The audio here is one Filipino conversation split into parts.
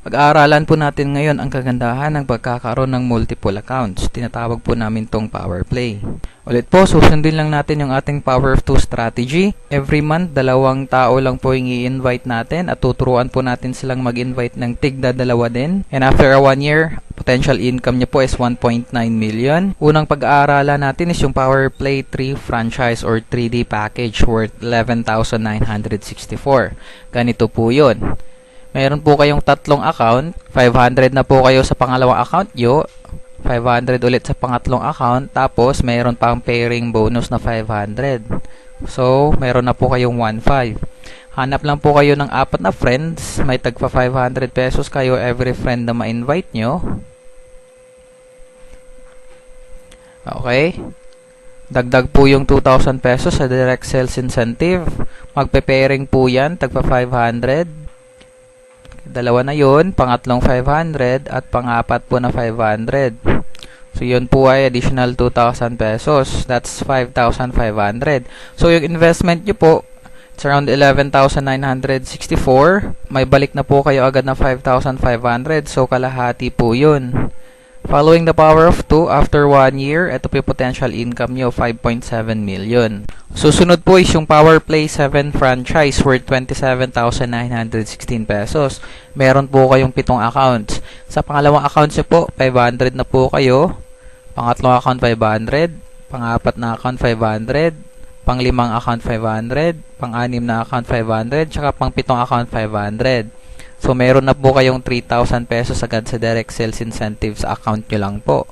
Pag-aaralan po natin ngayon ang kagandahan ng pagkakaroon ng multiple accounts. Tinatawag po namin tong power play. Ulit po, susundin lang natin yung ating power of 2 strategy. Every month, 2 tao lang po yung i-invite natin at tuturuan po natin silang mag-invite ng tigda 2 din. And after 1 year, potential income niya po is 1.9 million. Unang pag-aaralan natin is yung Power Play 3 franchise or 3D package worth 11,964. Ganito po yun. Mayroon po kayong 3 account, 500 na po kayo sa pangalawang account nyo, 500 ulit sa pangatlong account, tapos mayroon pang pairing bonus na 500. So, mayroon na po kayong 1.5. Hanap lang po kayo ng 4 na friends, may tagpa 500 pesos kayo every friend na ma-invite nyo. Okay. Dagdag po yung 2,000 pesos sa direct sales incentive. Magpe-pairing po yan, tagpa 500. Dalawa na yun, pangatlong 500 at pang-apat po na 500. So yun po ay additional 2,000 pesos. That's 5,500. So yung investment nyo po, it's around 11,964. May balik na po kayo agad na 5,500. So kalahati po yun. Following the power of 2, after 1 year, ito po yung potential income nyo, 5.7 million. Susunod po is yung Power Play 7 franchise worth 27,916 pesos. Meron po kayong 7 accounts. Sa pangalawang accounts nyo po, 500 na po kayo. Pangatlong account, 500. Pangapat na account, 500. Panglimang account, 500. Pang-anim na account, 500. Tsaka pang-7 account, 500. So, meron na po kayong 3,000 pesos agad sa direct sales incentives sa account nyo lang po.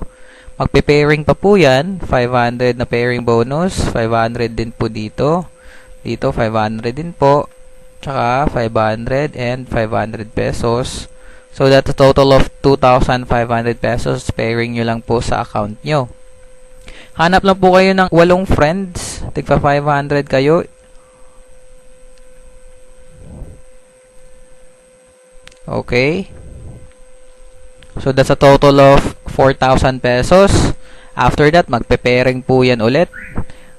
Magpe-pairing pa po yan. 500 na pairing bonus. 500 din po dito. Dito, 500 din po. Tsaka, 500 and 500 pesos. So, that's a total of 2,500 pesos. Pairing nyo lang po sa account nyo. Hanap lang po kayo ng 8 friends. Tigpa 500 kayo. Okay. So, that's a total of 4,000 pesos. After that, magpe-pairing po yan ulit.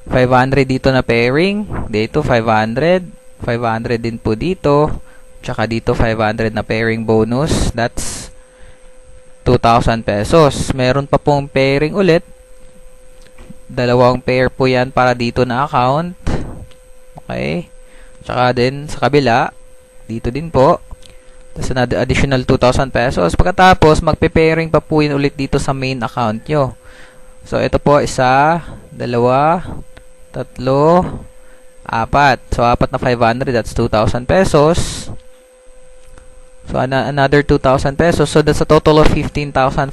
500 dito na pairing. Dito, 500. 500 din po dito. Tsaka dito, 500 na pairing bonus. That's 2,000 pesos. Meron pa pong pairing ulit. 2 pair po yan para dito na account. Okay. Tsaka din sa kabila. Dito din po. Tapos additional 2,000 pesos. Pagkatapos, magpe-pairing pa po yun ulit dito sa main account nyo. So, ito po, 1, 2, 3, 4. So, 4 na 500, that's 2,000 pesos. So, another 2,000 pesos. So, that's a total of 15,500.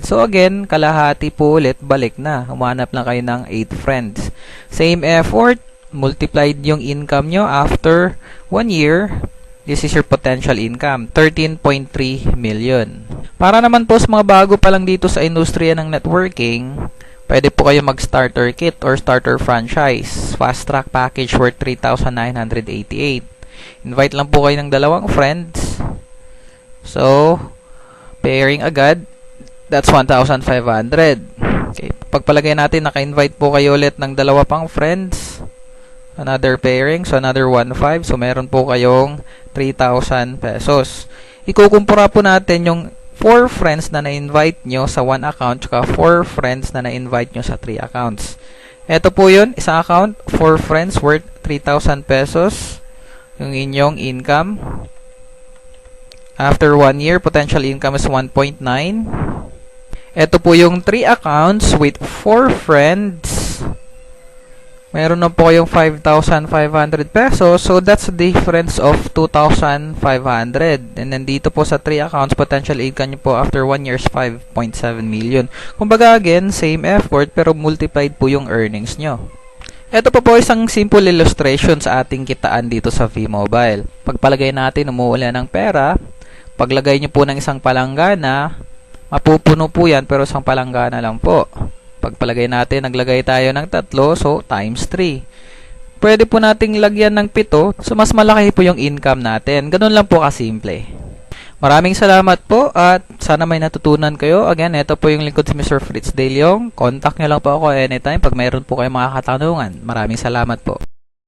So, again, kalahati po ulit, balik na. Humanap lang kayo ng 8 friends. Same effort, multiplied yung income nyo after 1 year. This is your potential income, 13.3 million. Para naman po sa mga bago pa lang dito sa industriya ng networking, pwede po kayo mag-starter kit or starter franchise. Fast track package worth 3,988. Invite lang po kayo ng 2 friends. So, pairing agad, that's 1,500. Okay, pagpalagay natin, naka-invite po kayo ulit ng 2 pang friends. Another pairing, so another 1.5. So, meron po kayong 3,000 pesos. Ikukumpura po natin yung 4 friends na na-invite nyo sa 1 account tsaka 4 friends na na-invite nyo sa 3 accounts. Ito po yun, isang account, 4 friends worth 3,000 pesos. Yung inyong income. After 1 year, potential income is 1.9. Ito po yung 3 accounts with 4 friends. Meron na po kayong 5,500 pesos. So, that's a difference of 2,500. And then, dito po sa 3 accounts, potential income nyo po after 1 year is 5.7 million. Kumbaga, again, same effort, pero multiplied po yung earnings nyo. Ito po isang simple illustration sa ating kitaan dito sa V-Mobile. Pagpalagay natin, umuulan ng pera. Paglagay nyo po ng isang palanggana, mapupuno po yan, pero isang palanggana lang po. Pagpalagay natin, naglagay tayo ng 3, so times 3. Pwede po nating lagyan ng 7, so mas malaki po yung income natin. Ganun lang po kasimple. Maraming salamat po at sana may natutunan kayo. Again, ito po yung lingkod si Mr. Fritz De Leong. Contact nyo lang po ako anytime pag mayroon po kayong mga katanungan. Maraming salamat po.